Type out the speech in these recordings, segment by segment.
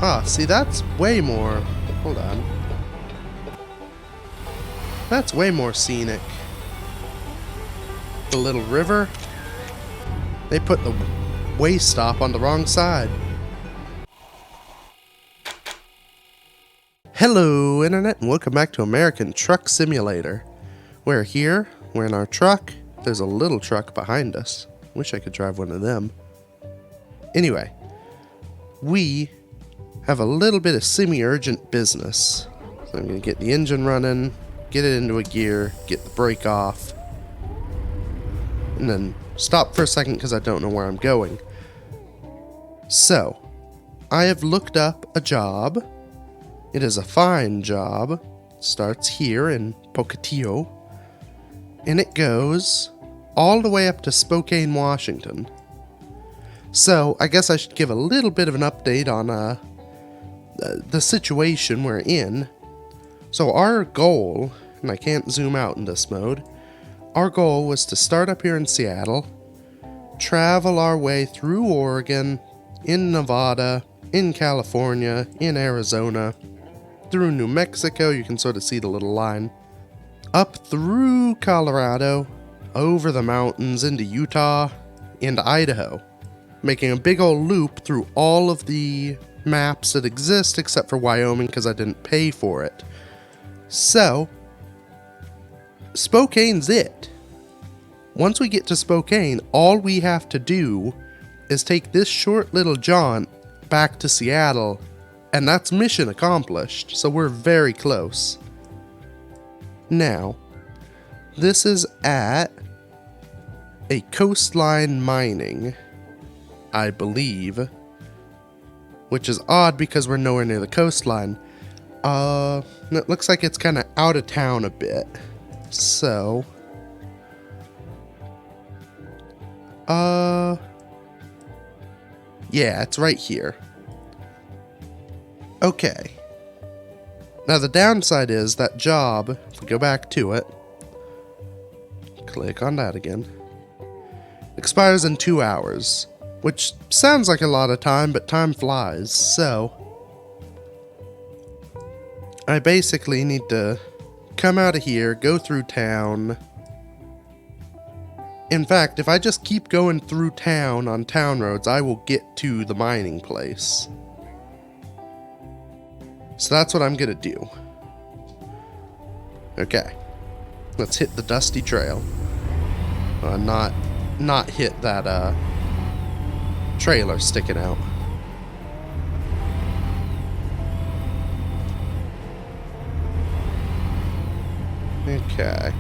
Ah, see, that's way more... Hold on. That's way more scenic. The little river. They put the way stop on the wrong side. Hello, Internet, and welcome back to American Truck Simulator. We're here, we're in our truck. There's a little truck behind us. Wish I could drive one of them. Anyway, we have a little bit of semi-urgent business. So I'm going to get the engine running, get it into a gear, get the brake off, and then stop for a second because I don't know where I'm going. So, I have looked up a job. It is a fine job. It starts here in Pocatello, and it goes all the way up to Spokane, Washington. So, I guess I should give a little bit of an update on the situation we're in. So our goal, and I can't zoom out in this mode, our goal was to start up here in Seattle, travel our way through Oregon, in Nevada, in California, in Arizona, through New Mexico, you can sort of see the little line, up through Colorado, over the mountains into Utah, into Idaho, making a big old loop through all of the maps that exist except for Wyoming because I didn't pay for it. So, Spokane's it. Once we get to Spokane, all we have to do is take this short little jaunt back to Seattle, and that's mission accomplished, so we're very close. Now, this is at a Coastline Mining, I believe, which is odd because we're nowhere near the coastline. It looks like it's kind of out of town a bit. So, yeah, it's right here. Okay. Now the downside is that job, if we go back to it, click on that again, expires in 2 hours. Which sounds like a lot of time, but time flies, so I basically need to come out of here, go through town. In fact, if I just keep going through town on town roads, I will get to the mining place. So that's what I'm gonna do. Okay, let's hit the dusty trail. Not hit that, trailer sticking out. Okay.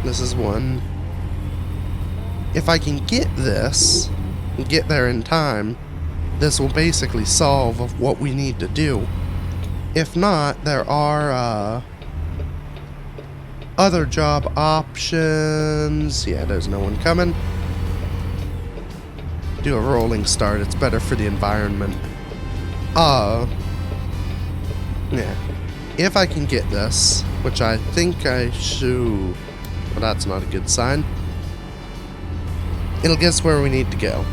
This is one. If I can get this, and get there in time, this will basically solve what we need to do. If not, there are, other job options. Yeah, there's no one coming. Do a rolling start, it's better for the environment. Yeah. If I can get this, which I think I should... Well, that's not a good sign. It'll get us where we need to go.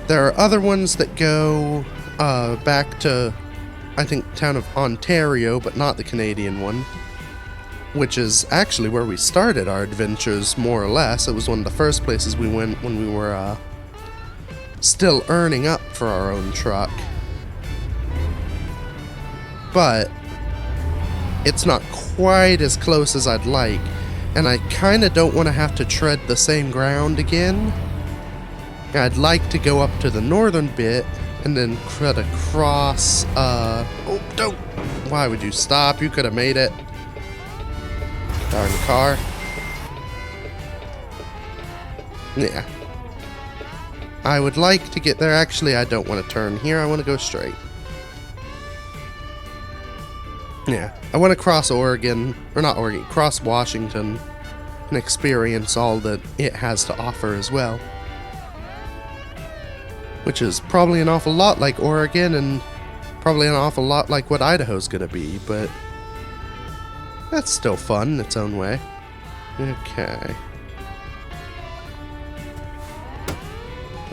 There are other ones that go back to, I think, town of Ontario, but not the Canadian one. Which is actually where we started our adventures, more or less. It was one of the first places we went when we were, still earning up for our own truck. But it's not quite as close as I'd like, and I kinda don't want to have to tread the same ground again. I'd like to go up to the northern bit and then cut across, oh, don't! Why would you stop? You could have made it. Darn car. Yeah. I would like to get there. Actually, I don't want to turn here. I want to go straight. Yeah. I want to cross Oregon, or not Oregon, cross Washington and experience all that it has to offer as well. Which is probably an awful lot like Oregon and probably an awful lot like what Idaho's gonna be, but that's still fun in its own way. Okay.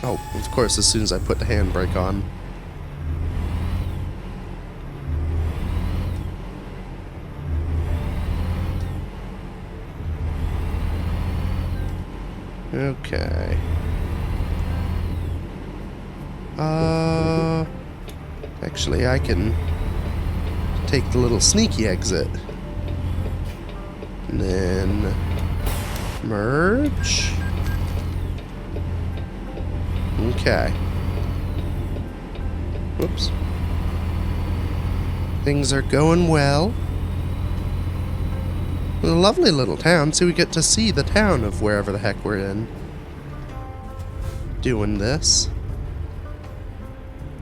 Oh, of course, as soon as I put the handbrake on. Okay. Actually, I can take the little sneaky exit. And then merge. Okay. Whoops. Things are going well. It's a lovely little town, so we get to see the town of wherever the heck we're in. Doing this.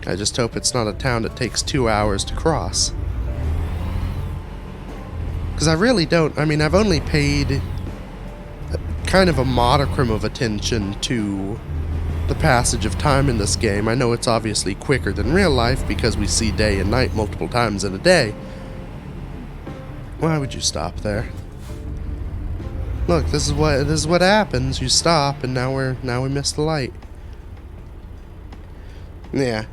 I just hope it's not a town that takes 2 hours to cross. Because I really don't. I mean, I've only paid kind of a modicum of attention to the passage of time in this game. I know it's obviously quicker than real life because we see day and night multiple times in a day. Why would you stop there? Look, this is what happens. You stop, and now we missed the light. Yeah,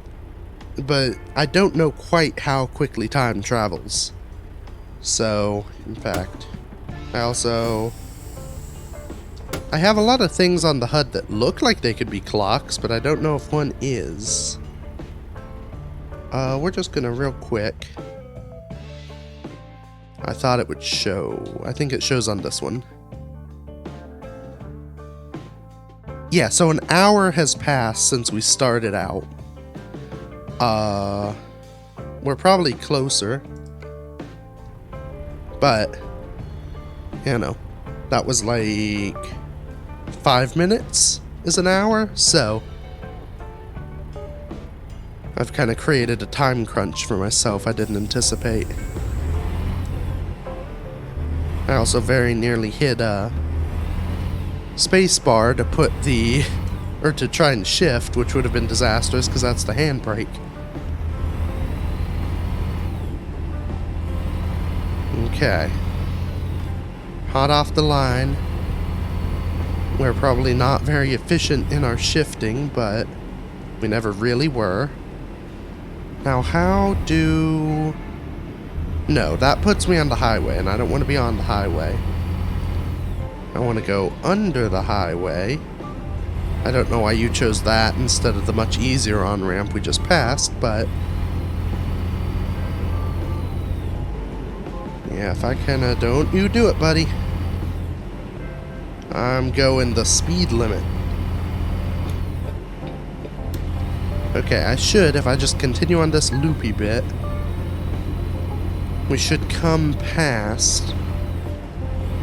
but I don't know quite how quickly time travels. So, in fact, I have a lot of things on the HUD that look like they could be clocks, but I don't know if one is. We're just gonna real quick. I thought it would show. I think it shows on this one. Yeah, so an hour has passed since we started out. We're probably closer. But, you know, that was like 5 minutes is an hour, so I've kind of created a time crunch for myself I didn't anticipate. I also very nearly hit spacebar to put or to try and shift, which would have been disastrous because that's the handbrake. Okay. Hot off the line. We're probably not very efficient in our shifting, but we never really were. Now, how do... No, that puts me on the highway, and I don't want to be on the highway. I want to go under the highway. I don't know why you chose that instead of the much easier on-ramp we just passed, but... Yeah, if I kinda don't you do it, buddy. I'm going the speed limit. Okay, I should, if I just continue on this loopy bit, we should come past...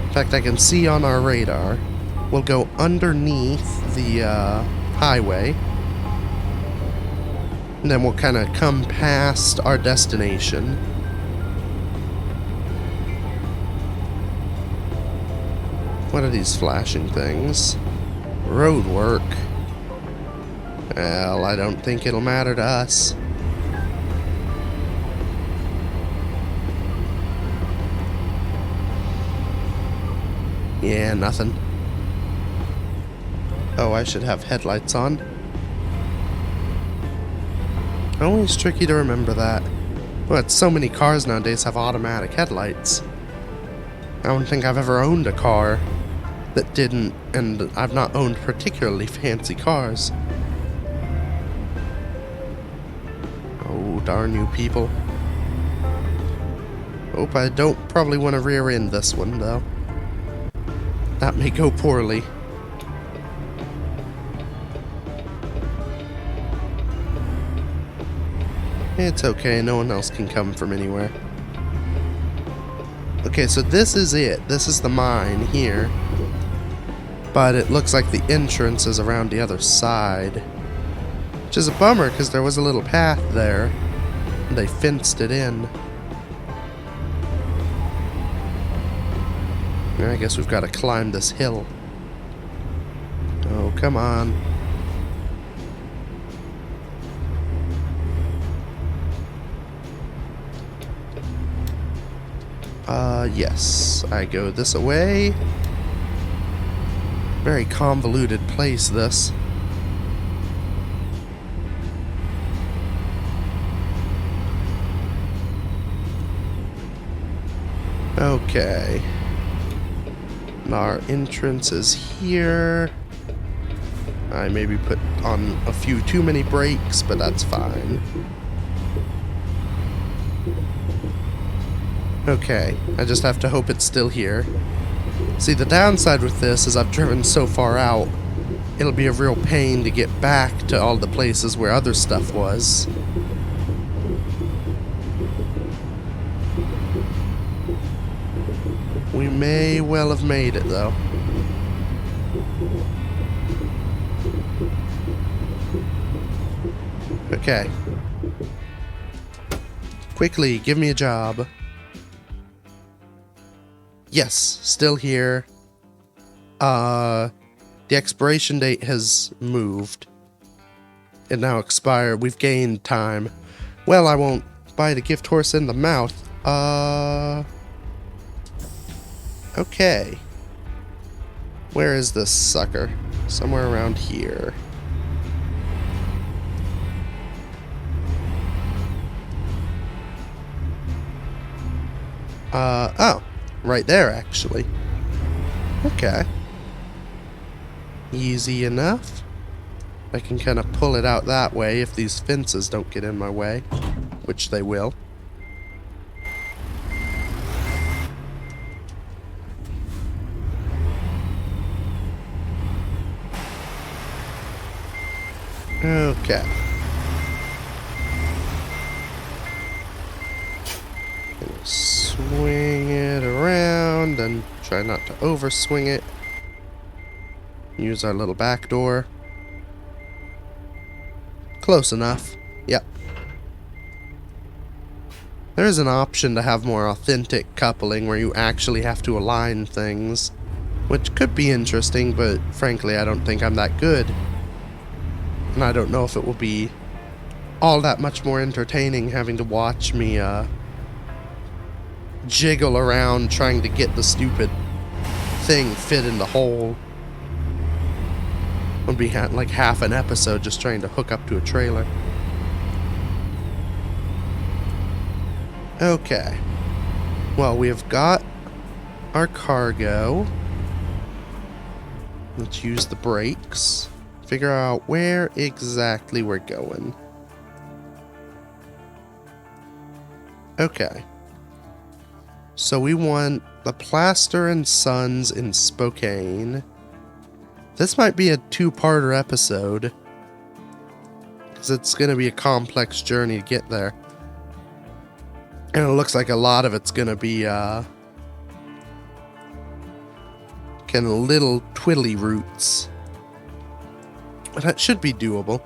In fact, I can see on our radar. We'll go underneath the highway. And then we'll kind of come past our destination. What are these flashing things? Road work. Well, I don't think it'll matter to us. Yeah, nothing. Oh, I should have headlights on. Always tricky to remember that. But so many cars nowadays have automatic headlights. I don't think I've ever owned a car that didn't, and I've not owned particularly fancy cars. Oh, darn you people. Hope I don't probably want to rear end this one, though. That may go poorly. It's okay, no one else can come from anywhere. Okay, so this is it. This is the mine here. But it looks like the entrance is around the other side. Which is a bummer, because there was a little path there. And they fenced it in. I guess we've got to climb this hill. Oh, come on. Yes. I go this way. Very convoluted place, this. Okay. And our entrance is here. I maybe put on a few too many brakes, but that's fine. Okay, I just have to hope it's still here. See, the downside with this is I've driven so far out, it'll be a real pain to get back to all the places where other stuff was. We may well have made it, though. Okay. Quickly, give me a job. Yes, still here. The expiration date has moved. It now expired. We've gained time. Well, I won't bite a gift horse in the mouth. Okay. Where is this sucker? Somewhere around here. Oh. Right there, actually. Okay. Easy enough. I can kind of pull it out that way if these fences don't get in my way. Which they will. Okay. Gonna swing it around and try not to overswing it. Use our little back door. Close enough. Yep. There is an option to have more authentic coupling where you actually have to align things, which could be interesting, but frankly I don't think I'm that good. And I don't know if it will be all that much more entertaining having to watch me jiggle around trying to get the stupid thing fit in the hole. Would be like half an episode just trying to hook up to a trailer. Okay. Well, we have got our cargo. Let's use the brakes. Figure out where exactly we're going. Okay. So we want the Plaster and Sons in Spokane. This might be a two-parter episode, because it's going to be a complex journey to get there. And it looks like a lot of it's going to be kind of little twiddly routes. But that should be doable.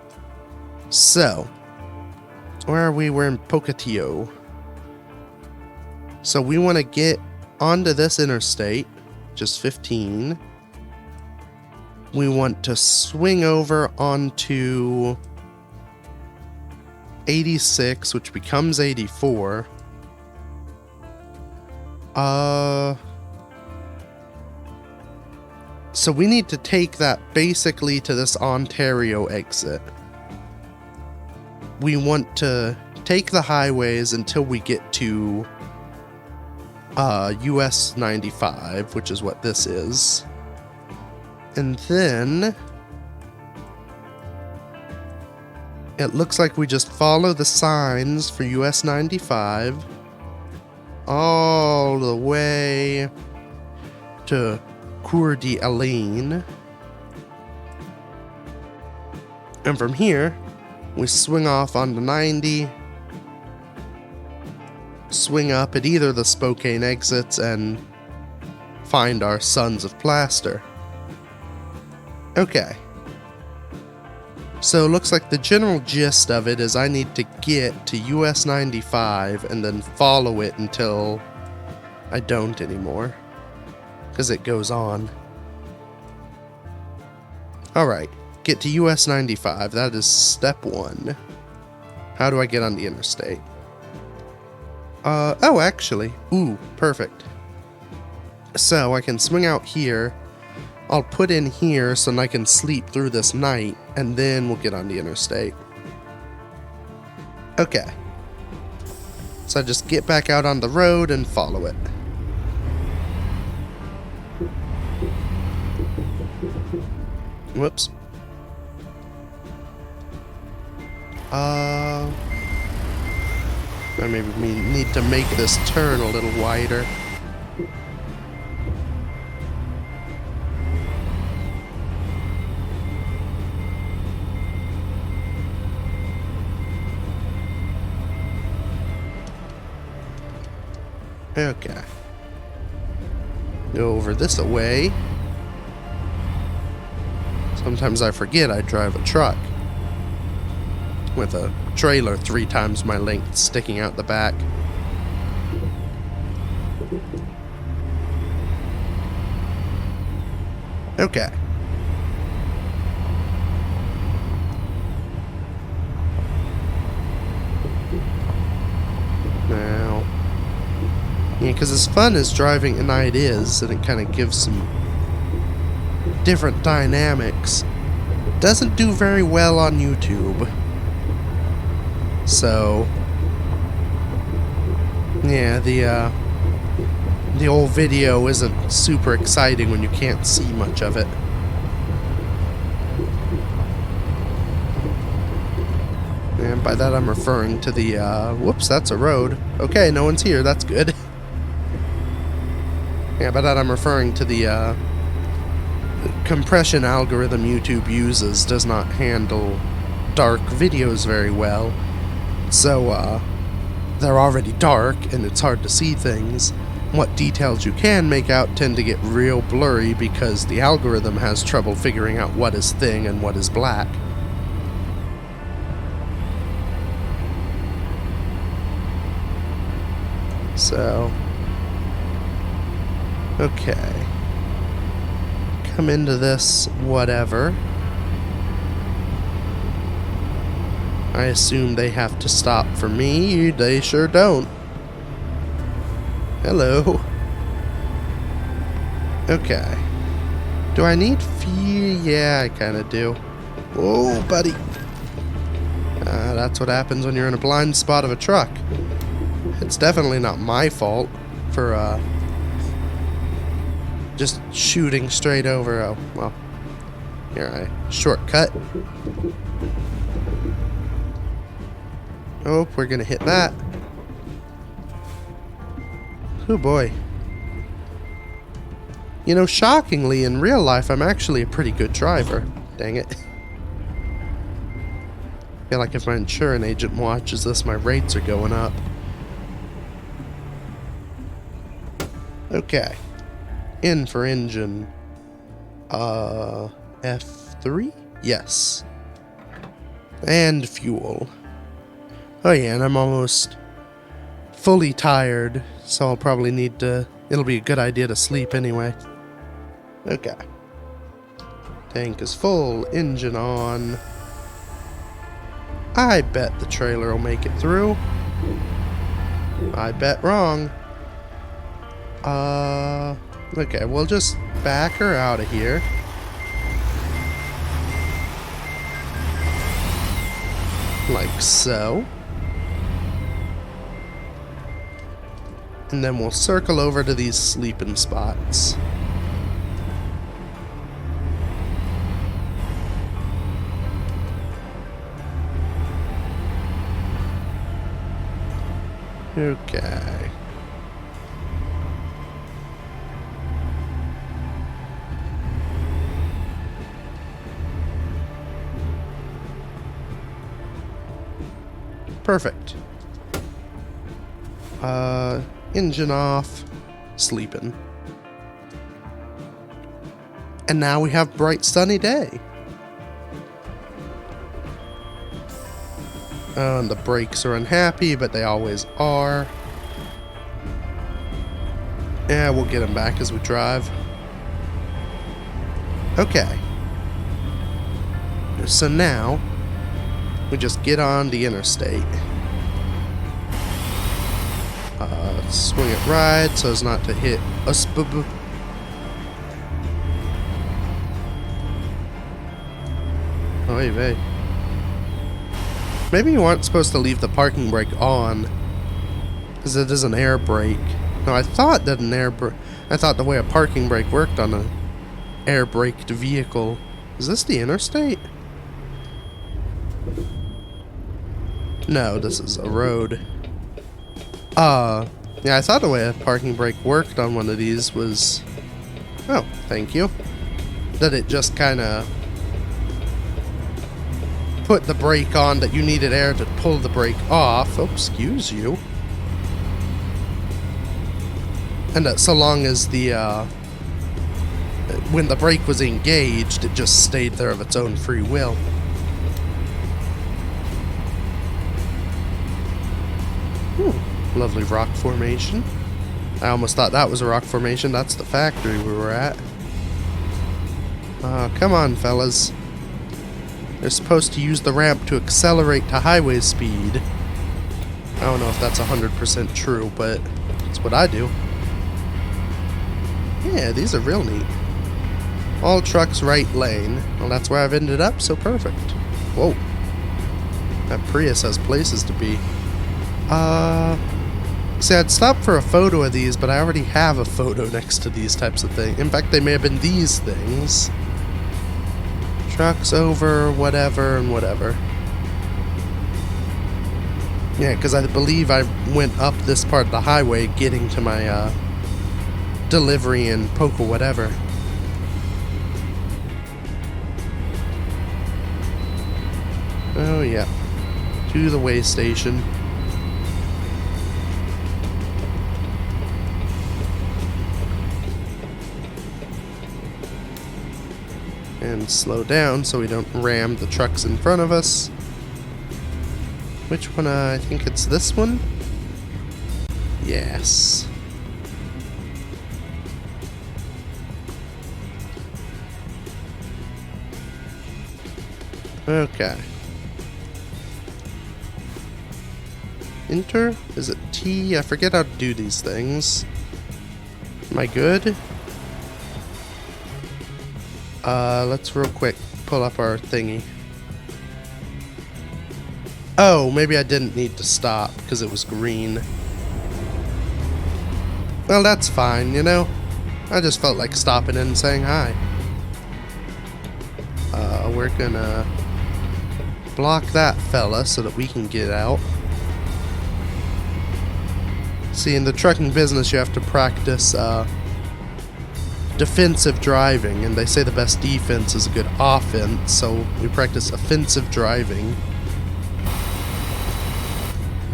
So, where are we? We're in Pocatello. So we want to get onto this interstate, just 15. We want to swing over onto 86, which becomes 84. So we need to take that basically to this Ontario exit. We want to take the highways until we get to US 95, which is what this is. And then it looks like we just follow the signs for US 95 all the way to Coeur d'Alene. And from here, we swing off onto 90, swing up at either the Spokane exits and find our Sons of Plaster. Okay. So it looks like the general gist of it is I need to get to US 95 and then follow it until I don't anymore. Because it goes on. Alright, get to US 95. That is step 1. How do I get on the interstate? Oh, actually. Ooh, perfect. So I can swing out here. I'll put in here so that I can sleep through this night, and then we'll get on the interstate. Okay. So I just get back out on the road and follow it. Whoops. Maybe we need to make this turn a little wider. Okay. Go over this way. Sometimes I forget I drive a truck with a trailer 3 times my length sticking out the back. Okay. Now, yeah, because as fun as driving at night is, and it kind of gives some different dynamics, doesn't do very well on YouTube. So, yeah, the old video isn't super exciting when you can't see much of it. And by that I'm referring to the, whoops, that's a road. Okay, no one's here, that's good. Yeah, by that I'm referring to the, compression algorithm YouTube uses does not handle dark videos very well. So, they're already dark, and it's hard to see things. What details you can make out tend to get real blurry because the algorithm has trouble figuring out what is thin and what is black. So, okay. Come into this whatever. I assume they have to stop for me. They sure don't. Hello. Okay. Do I need fuel? Yeah, I kind of do. Whoa, buddy. That's what happens when you're in a blind spot of a truck. It's definitely not my fault for, just shooting straight over. Oh, well. Here, shortcut. Oh, we're gonna hit that. Oh boy. You know, shockingly, in real life, I'm actually a pretty good driver. Dang it. I feel like if my insurance agent watches this, my rates are going up. Okay. In for engine. F3? Yes. And fuel. Oh yeah, and I'm almost fully tired, so I'll probably need to... It'll be a good idea to sleep anyway. Okay. Tank is full, engine on. I bet the trailer will make it through. I bet wrong. Okay, we'll just back her out of here. Like so. And then we'll circle over to these sleeping spots. Okay. Perfect. Engine off, sleeping. And now we have bright sunny day. And the brakes are unhappy, but they always are. Yeah, we'll get them back as we drive. Okay. So now, we just get on the interstate. Swing it right so as not to hit us. Oy vey. Maybe you aren't supposed to leave the parking brake on, because it is an air brake. No, I thought that I thought the way a parking brake worked on a air braked vehicle Is this the interstate? No, this is a road. Yeah, I thought the way a parking brake worked on one of these was... Oh, thank you. That it just kind of put the brake on that you needed air to pull the brake off. Oh, excuse you. And that so long as the, when the brake was engaged, it just stayed there of its own free will. Lovely rock formation. I almost thought that was a rock formation. That's the factory we were at. Come on, fellas. They're supposed to use the ramp to accelerate to highway speed. I don't know if that's 100% true, but it's what I do. Yeah, these are real neat. All trucks right lane. Well, that's where I've ended up, so perfect. Whoa. That Prius has places to be. See, I'd stop for a photo of these, but I already have a photo next to these types of things. In fact, they may have been these things. Trucks over, whatever, and whatever. Yeah, because I believe I went up this part of the highway getting to my, delivery in Poco whatever. Oh, yeah. To the way station. And slow down so we don't ram the trucks in front of us. Which one? I think it's this one? Yes. Okay. Enter? Is it T? I forget how to do these things. Am I good? Let's real quick pull up our thingy. Oh, maybe I didn't need to stop because it was green. Well, that's fine, you know? I just felt like stopping in and saying hi. We're gonna block that fella so that we can get out. See, in the trucking business, you have to practice, defensive driving, and they say the best defense is a good offense, so we practice offensive driving.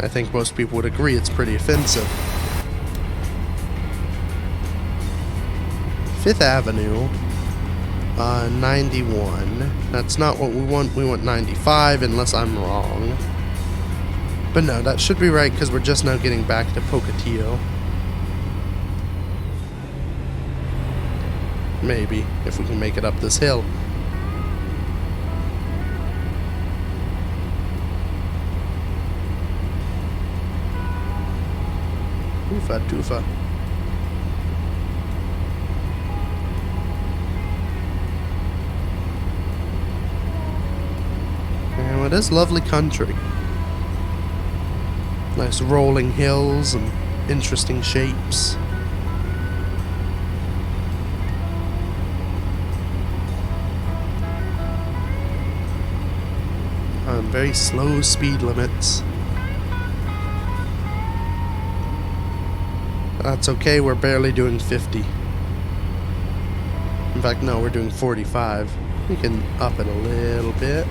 I think most people would agree it's pretty offensive. 5th Avenue, 91. That's not what we want. We want 95, unless I'm wrong. But no, that should be right, because we're just now getting back to Pocatello. Maybe, if we can make it up this hill. Oofa doofa. And it is lovely country. Nice rolling hills and interesting shapes. Very slow speed limits. That's okay, we're barely doing 50. In fact, no, we're doing 45. We can up it a little bit.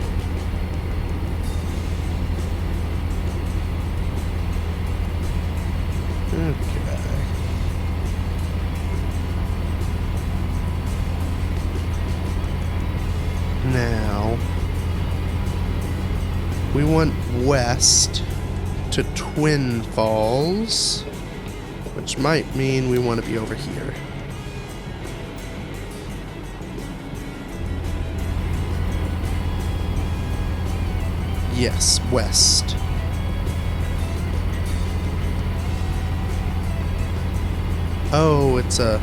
Okay. Now, we want west to Twin Falls, which might mean we want to be over here. Yes, west. Oh, it's a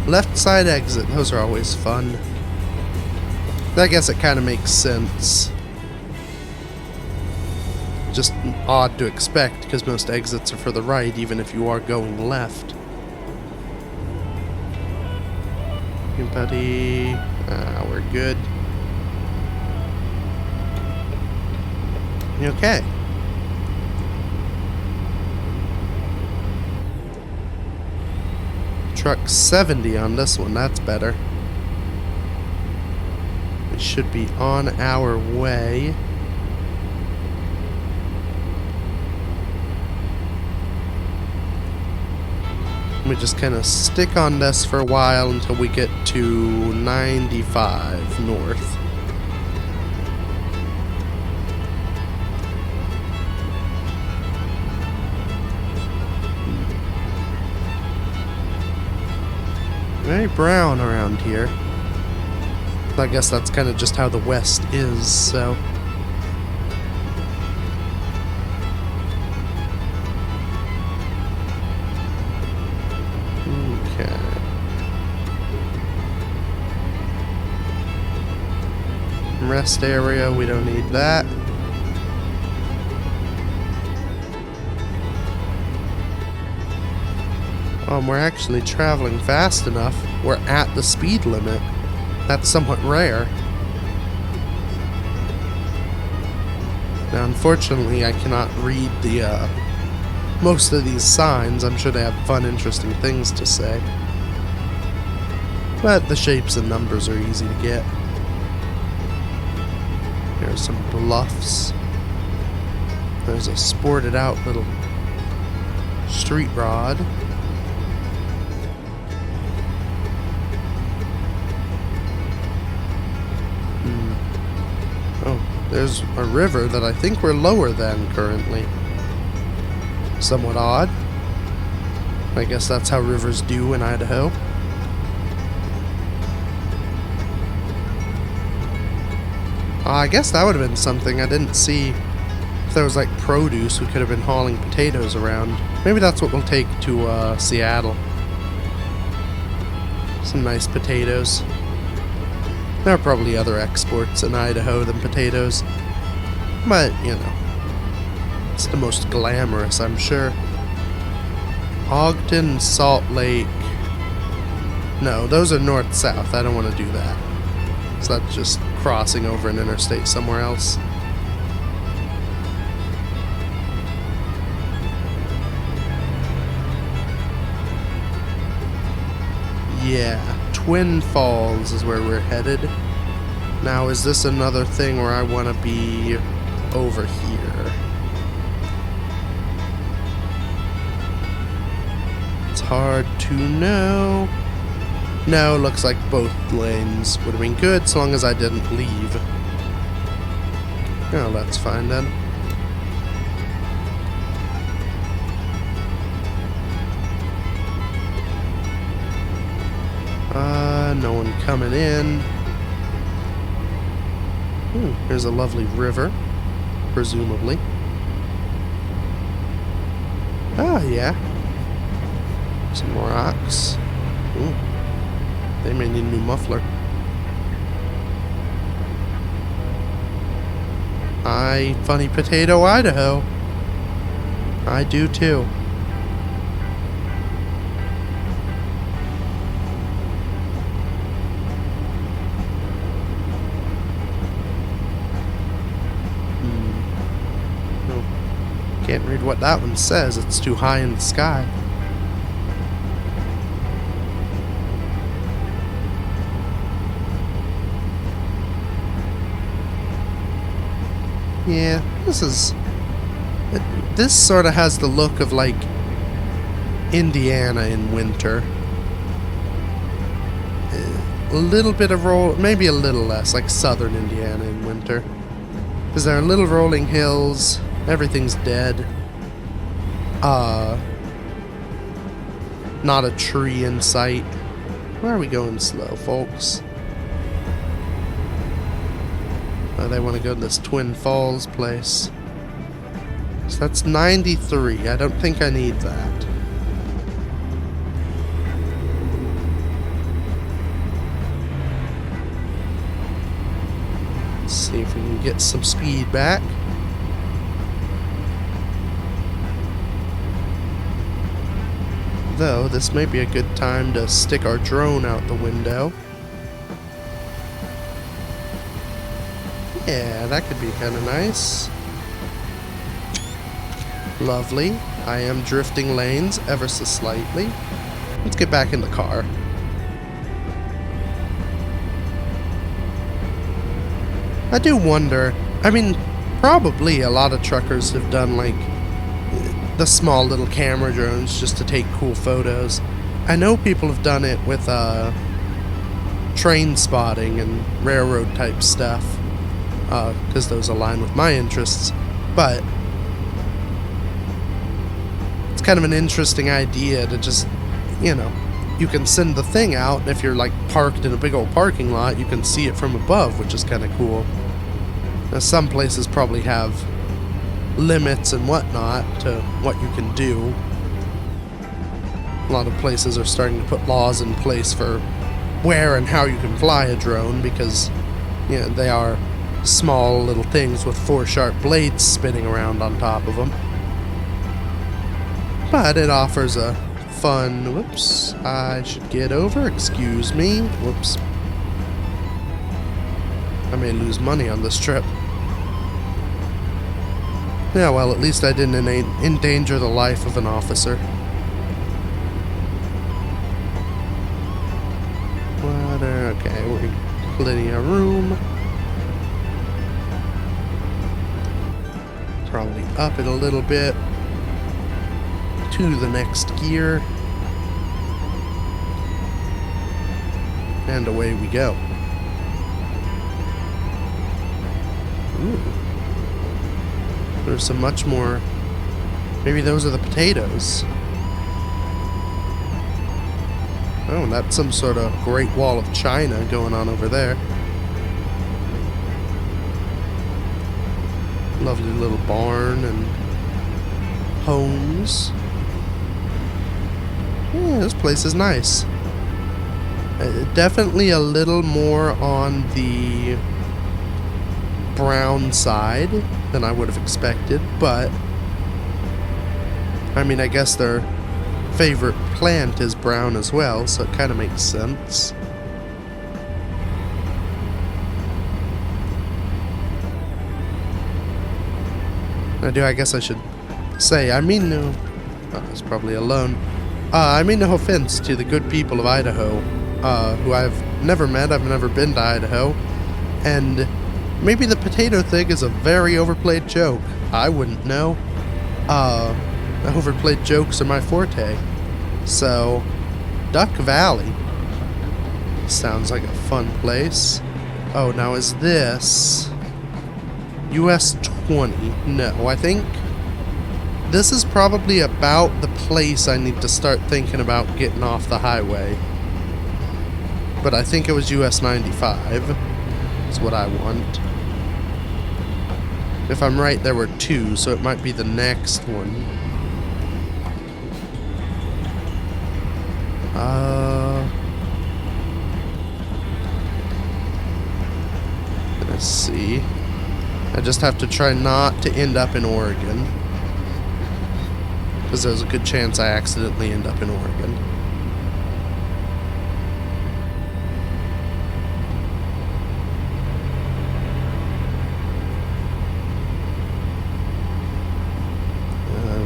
left side exit. Those are always fun. I guess it kind of makes sense. Just odd to expect, because most exits are for the right, even if you are going left. Hey, buddy. We're good. Okay. Truck 70 on this one, that's better. It should be on our way. Let me just kind of stick on this for a while until we get to 95 north. Very brown around here. I guess that's kind of just how the West is, so. Okay. Rest area, we don't need that. We're actually traveling fast enough. We're at the speed limit. That's somewhat rare. Now, unfortunately, I cannot read the most of these signs. I'm sure they have fun, interesting things to say. But the shapes and numbers are easy to get. Here's some bluffs. There's a sported out little street rod. Oh, there's a river that I think we're lower than currently. Somewhat odd. I guess that's how rivers do in Idaho. I guess that would have been something. I didn't see if there was like produce. We could have been hauling potatoes around. Maybe that's what we'll take to Seattle. Some nice potatoes. There are probably other exports in Idaho than potatoes. But, you know, it's the most glamorous, I'm sure. Ogden, Salt Lake. No, those are north-south. I don't want to do that. So that's just crossing over an interstate somewhere else. Yeah, Twin Falls is where we're headed. Now, is this another thing where I want to be over here? It's hard to know. No, looks like both lanes would have been good so long as I didn't leave. Oh, that's fine then. No one coming in. Here's a lovely river, presumably. Ah, yeah. Some rocks. Ooh. They may need a new muffler. Funny Potato, Idaho. I do too. Can't read what that one says. It's too high in the sky. Yeah, this sort of has the look of like Indiana in winter. A little bit of maybe a little less, like southern Indiana in winter. Because there are little rolling hills. Everything's dead. Not a tree in sight. Why are we going slow, folks? They want to go to this Twin Falls place. So that's 93. I don't think I need that. Let's see if we can get some speed back. Though, this may be a good time to stick our drone out the window. Yeah, that could be kind of nice. Lovely. I am drifting lanes ever so slightly. Let's get back in the car. I do wonder, I mean, probably a lot of truckers have done like the small little camera drones just to take cool photos. I know people have done it with train spotting and railroad type stuff, because those align with my interests, but it's kind of an interesting idea to just, you know, you can send the thing out, and if you're like parked in a big old parking lot, you can see it from above, which is kind of cool. Now, some places probably have limits and whatnot to what you can do. A lot of places are starting to put laws in place for where and how you can fly a drone, because, you know, they are small little things with 4 sharp blades spinning around on top of them. But it offers a fun... Whoops, I should get over. Excuse me. Whoops. I may lose money on this trip. Yeah, well, at least I didn't endanger the life of an officer. Water, okay, we're plenty of room. Probably up it a little bit to the next gear. And away we go. Ooh. There's some much more... Maybe those are the potatoes. Oh, that's some sort of Great Wall of China going on over there. Lovely little barn and homes. Yeah, this place is nice. Definitely a little more on the brown side than I would have expected, but I mean, I guess their favorite plant is brown as well, so it kind of makes sense. I guess I should say, I mean no... Oh, I was probably alone. I mean no offense to the good people of Idaho, who I've never met. I've never been to Idaho, and maybe the potato thing is a very overplayed joke. I wouldn't know. Overplayed jokes are my forte. So, Duck Valley sounds like a fun place. Oh, now is this US 20? No, I think this is probably about the place I need to start thinking about getting off the highway. But I think it was US 95. That's what I want. If I'm right, there were 2, so it might be the next one. Let's see. I just have to try not to end up in Oregon, because there's a good chance I accidentally end up in Oregon.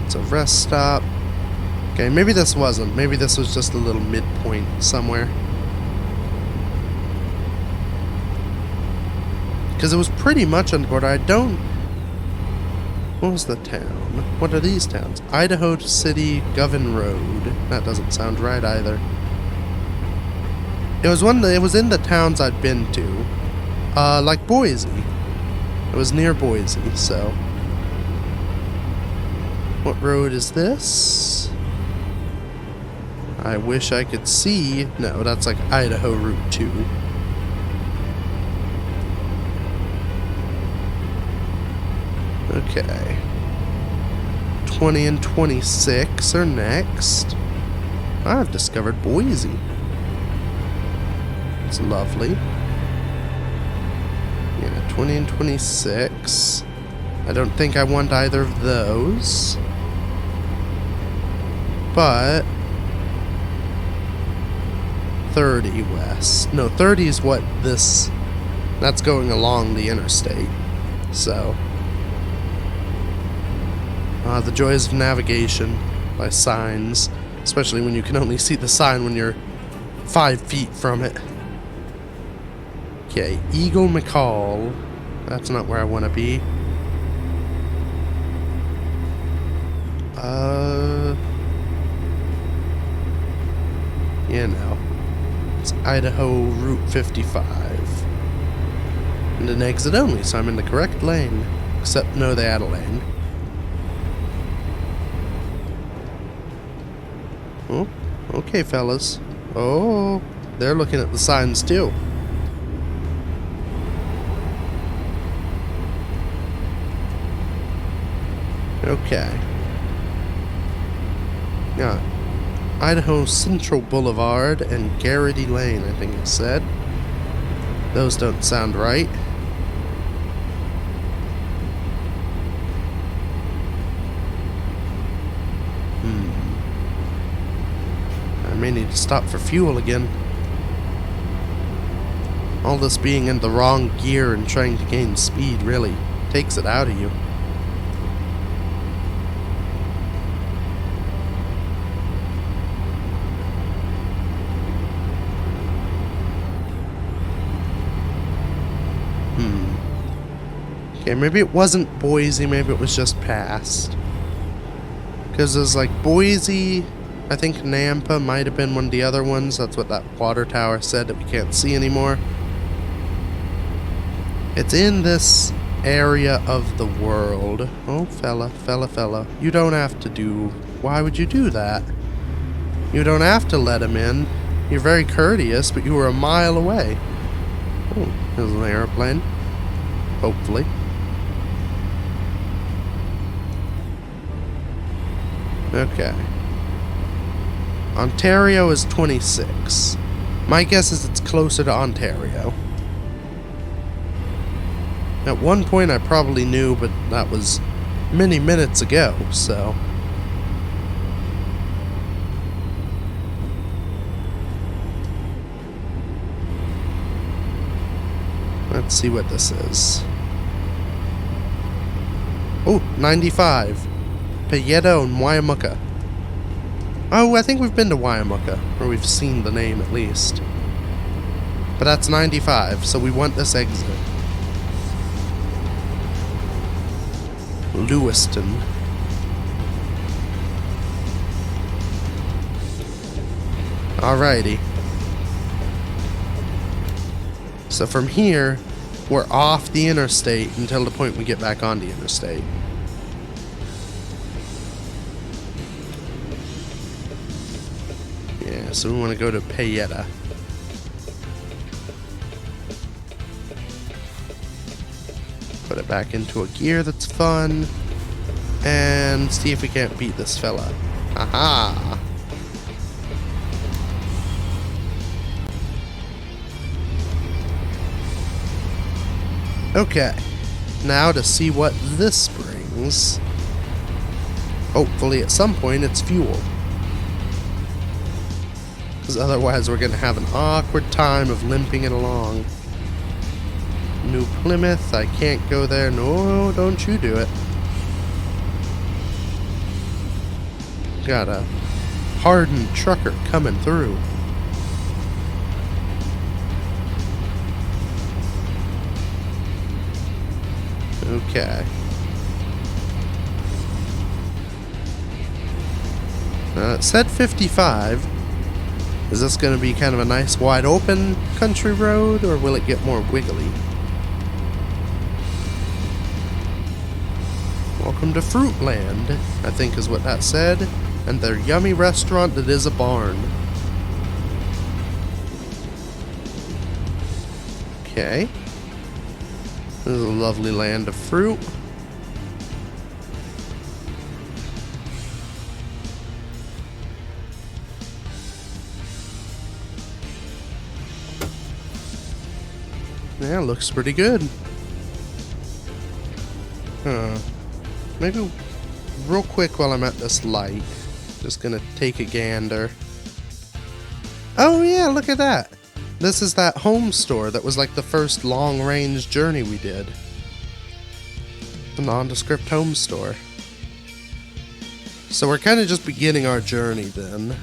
It's a rest stop. Okay, maybe this wasn't. Maybe this was just a little midpoint somewhere. Because it was pretty much on the border. I don't... What was the town? What are these towns? Idaho City, Govan Road. That doesn't sound right either. It was in the towns I'd been to. Like Boise. It was near Boise, so... What road is this? I wish I could see... No, that's like Idaho Route 2. Okay. 20 and 26 are next. I've discovered Boise. It's lovely. Yeah, 20 and 26. I don't think I want either of those. But 30 west. No, 30 is what this That's going along the interstate. So, the joys of navigation by signs, especially when you can only see the sign when you're 5 feet from it. Okay, Eagle McCall. That's not where I want to be. You know, it's Idaho Route 55. And an exit only, so I'm in the correct lane. Except, no, they had a lane. Oh, okay, fellas. Oh, they're looking at the signs, too. Okay. Yeah. Idaho Central Boulevard and Garrity Lane, I think it said. Those don't sound right. I may need to stop for fuel again. All this being in the wrong gear and trying to gain speed really takes it out of you. Okay, maybe it wasn't Boise, maybe it was just past. Because there's like Boise, I think Nampa might have been one of the other ones. That's what that water tower said that we can't see anymore. It's in this area of the world. Oh, fella. You don't have to do... Why would you do that? You don't have to let him in. You're very courteous, but you were a mile away. Oh, there's an airplane. Hopefully. Okay. Ontario is 26. My guess is it's closer to Ontario. At one point I probably knew, but that was many minutes ago, so... Let's see what this is. Oh, 95. Payetta and Waiamucca. Oh, I think we've been to Waiamucca, or we've seen the name at least. But that's 95, so we want this exit. Lewiston. Alrighty. So from here, we're off the interstate until the point we get back on the interstate. Yeah, so we want to go to Payetta. Put it back into a gear that's fun. And see if we can't beat this fella. Haha! Okay, now to see what this brings. Hopefully at some point it's fuel. Because otherwise we're going to have an awkward time of limping it along. New Plymouth, I can't go there. No, don't you do it. Got a hardened trucker coming through. Okay. It said 55. Is this going to be kind of a nice wide open country road, or will it get more wiggly? Welcome to Fruitland, I think is what that said. And their yummy restaurant that is a barn. Okay. This is a lovely land of fruit. Yeah, looks pretty good. Maybe real quick while I'm at this light. Just gonna take a gander. Oh yeah, look at that. This is that home store that was like the first long-range journey we did. The nondescript home store. So we're kind of just beginning our journey then.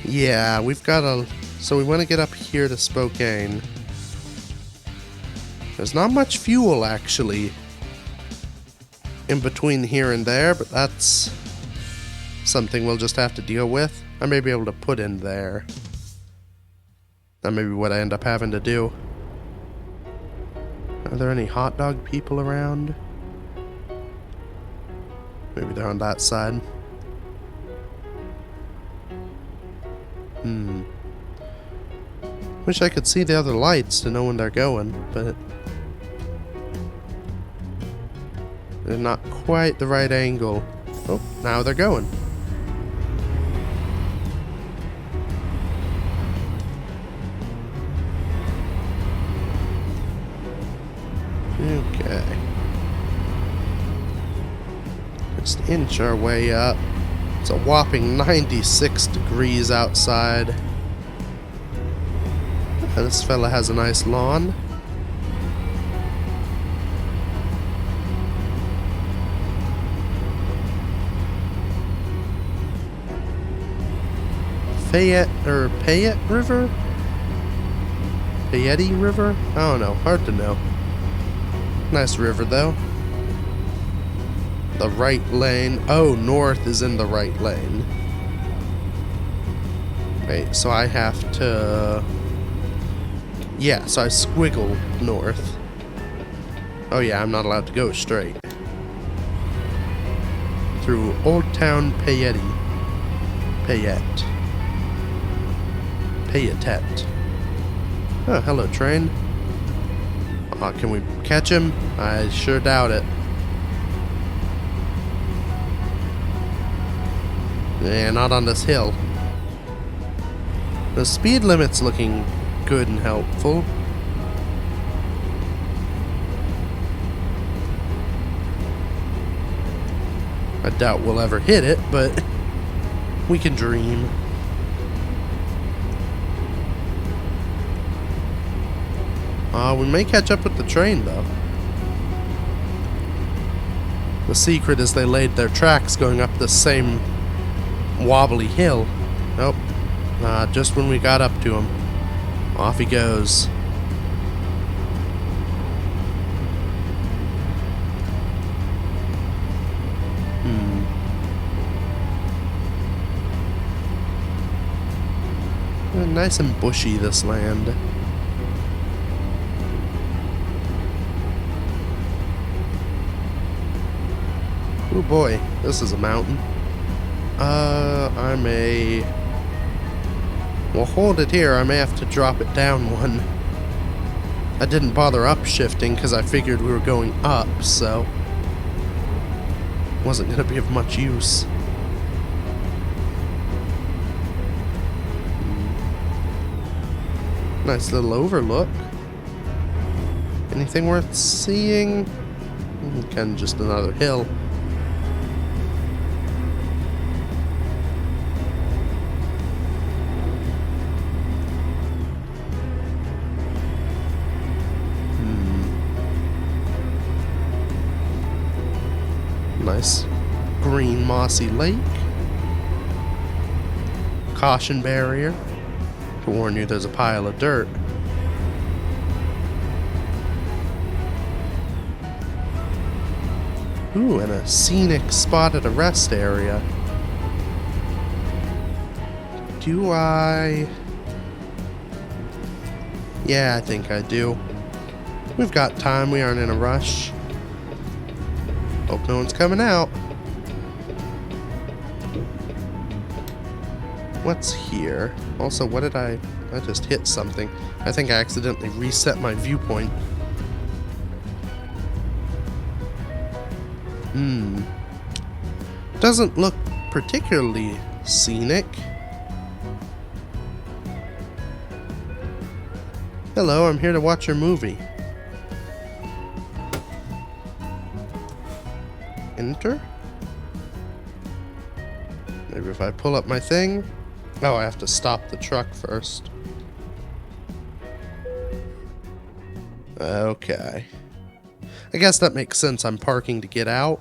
Yeah, we've got a... So we want to get up here to Spokane. There's not much fuel, actually, in between here and there, but that's something we'll just have to deal with. I may be able to put in there. That may be what I end up having to do. Are there any hot dog people around? Maybe they're on that side. Wish I could see the other lights to know when they're going, but they're not quite the right angle. Oh, now they're going. Okay. Just inch our way up. It's a whopping 96 degrees outside. This fella has a nice lawn. Payette River? Payette River? I don't know. Hard to know. Nice river, though. The right lane. Oh, north is in the right lane. Wait, so I have to... Yeah, so I squiggle north. Oh yeah, I'm not allowed to go straight. Through Old Town Payette. Oh, hello, train. Can we catch him? I sure doubt it. Yeah, not on this hill. The speed limit's looking good and helpful. I doubt we'll ever hit it, but we can dream. We may catch up with the train, though. The secret is they laid their tracks going up the same wobbly hill. Nope. Just when we got up to him. Off he goes. Nice and bushy, this land. Oh boy, this is a mountain. I may... Well, hold it here. I may have to drop it down one. I didn't bother upshifting because I figured we were going up, so... Wasn't going to be of much use. Nice little overlook. Anything worth seeing? Kind of just another hill. Nice green mossy lake. Caution barrier to warn you there's a pile of dirt. Ooh, and a scenic spot at a rest area. Do I? Yeah, I think I do. We've got time, we aren't in a rush. Hope no one's coming out. What's here? Also, what did I just hit something. I think I accidentally reset my viewpoint. Doesn't look particularly scenic. Hello, I'm here to watch your movie. Enter? Maybe if I pull up my thing. Oh, I have to stop the truck first. Okay. I guess that makes sense. I'm parking to get out.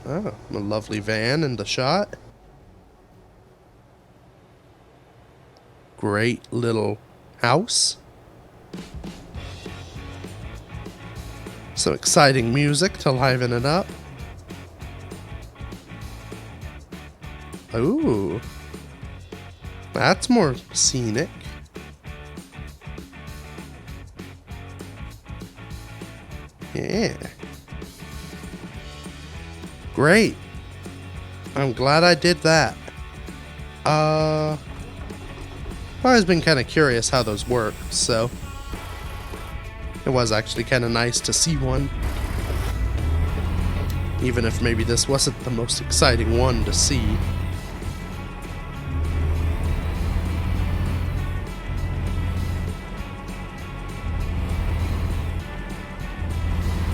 Oh, a lovely van in the shot. Great little house. Some exciting music to liven it up. Ooh. That's more scenic. Yeah. Great. I'm glad I did that. I've always been kind of curious how those work, so it was actually kind of nice to see one. Even if maybe this wasn't the most exciting one to see.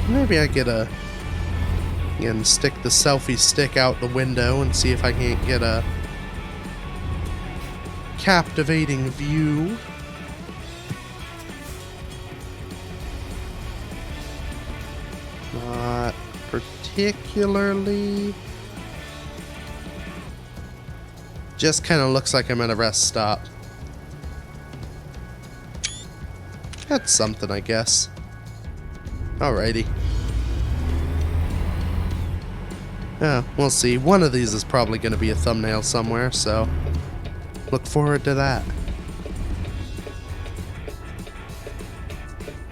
Maybe I get again, stick the selfie stick out the window and see if I can't get a captivating view. Not particularly. Just kind of looks like I'm at a rest stop. That's something, I guess. Alrighty. Yeah, we'll see. One of these is probably going to be a thumbnail somewhere, so look forward to that.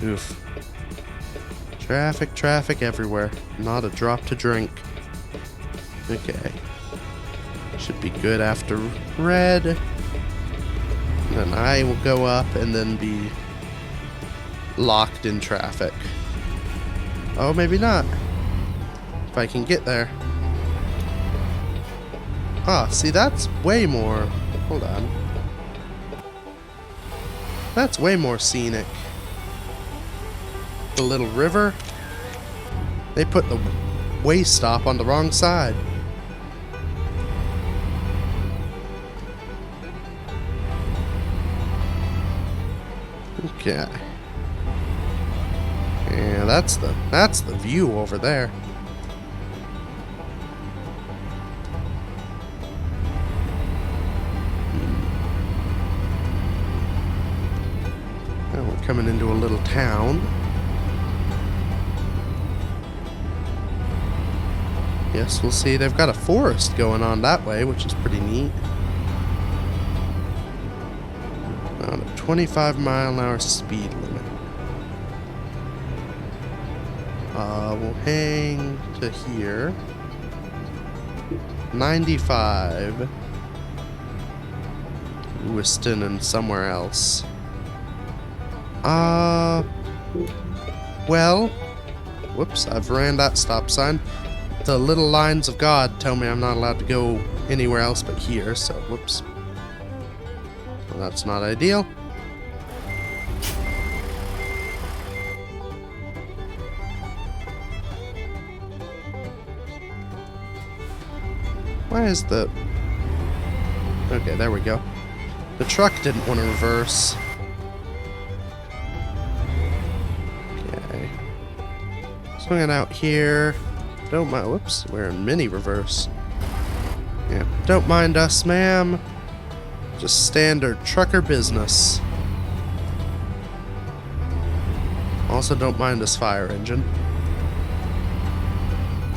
Oof. Traffic everywhere. Not a drop to drink. Okay. Should be good after red. And then I will go up and then be locked in traffic. Oh, maybe not. If I can get there. Ah, see, that's way more... Hold on. That's way more scenic. The little river. They put the way stop on the wrong side. Okay. Yeah, that's the view over there. Now we're coming into a little town. Yes, we'll see. They've got a forest going on that way, which is pretty neat. On a 25-mile-an-hour speed limit. We'll hang to here. 95. Lewiston and somewhere else. Well, whoops, I've ran that stop sign. The little lines of God tell me I'm not allowed to go anywhere else but here, so whoops. Well, that's not ideal. Why is the... Okay, there we go. The truck didn't want to reverse. Okay. Swinging out here. Don't mind... Whoops, we're in mini reverse. Yeah, don't mind us, ma'am. Just standard trucker business. Also, don't mind this fire engine.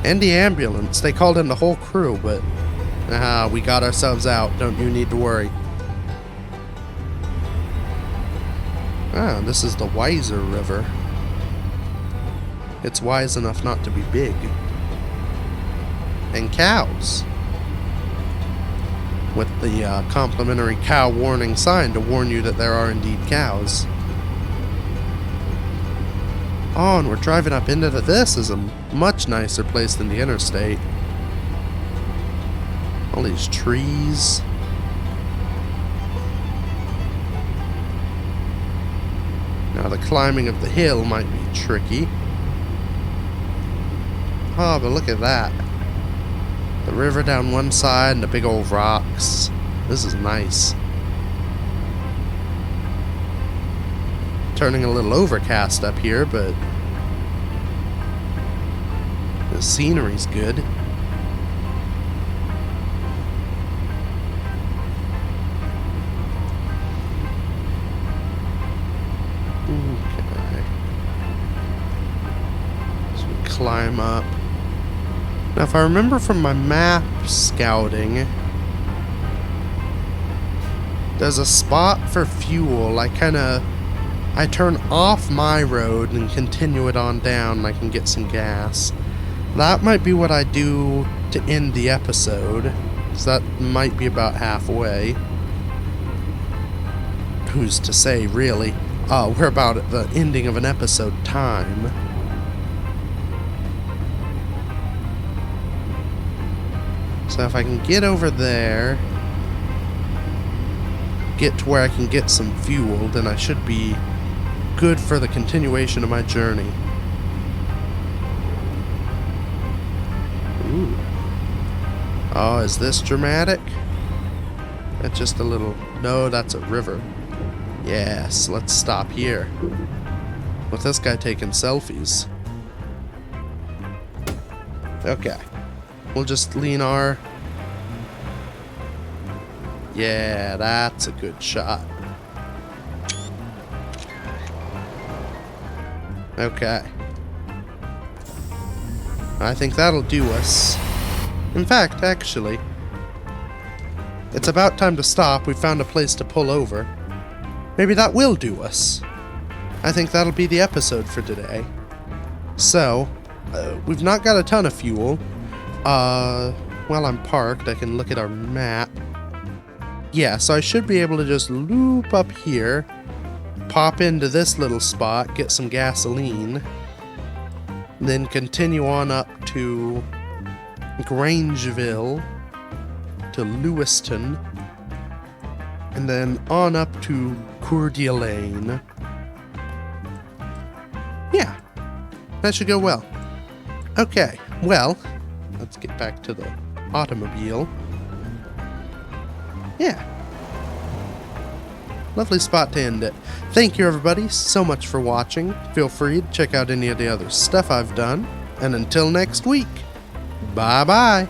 And the ambulance. They called in the whole crew, but... we got ourselves out. Don't you need to worry. Ah, this is the Wiser River. It's wise enough not to be big. And cows. With the complimentary cow warning sign to warn you that there are indeed cows. Oh, and we're driving up into this is a much nicer place than the interstate. All these trees. Now the climbing of the hill might be tricky. Oh, but look at that. The river down one side and the big old rocks. This is nice. Turning a little overcast up here, but the scenery's good. Okay. So we climb up. Now, if I remember from my map scouting, there's a spot for fuel. I turn off my road and continue it on down and I can get some gas. That might be what I do to end the episode, so that might be about halfway. Who's to say, really? We're about at the ending of an episode time. So if I can get over there, get to where I can get some fuel, then I should be good for the continuation of my journey. Ooh. Oh, is this dramatic? That's just a little... No, that's a river. Yes, let's stop here. With this guy taking selfies. Okay. We'll just lean our... Yeah, that's a good shot. Okay. I think that'll do us. In fact, actually, it's about time to stop. We found a place to pull over. Maybe that will do us. I think that'll be the episode for today. So, we've not got a ton of fuel. While I'm parked, I can look at our map. Yeah, so I should be able to just loop up here, pop into this little spot, get some gasoline, then continue on up to Grangeville, to Lewiston, and then on up to Coeur d'Alene. Yeah, that should go well. Okay, well, let's get back to the automobile. Yeah. Lovely spot to end it. Thank you everybody so much for watching. Feel free to check out any of the other stuff I've done. And until next week, bye-bye.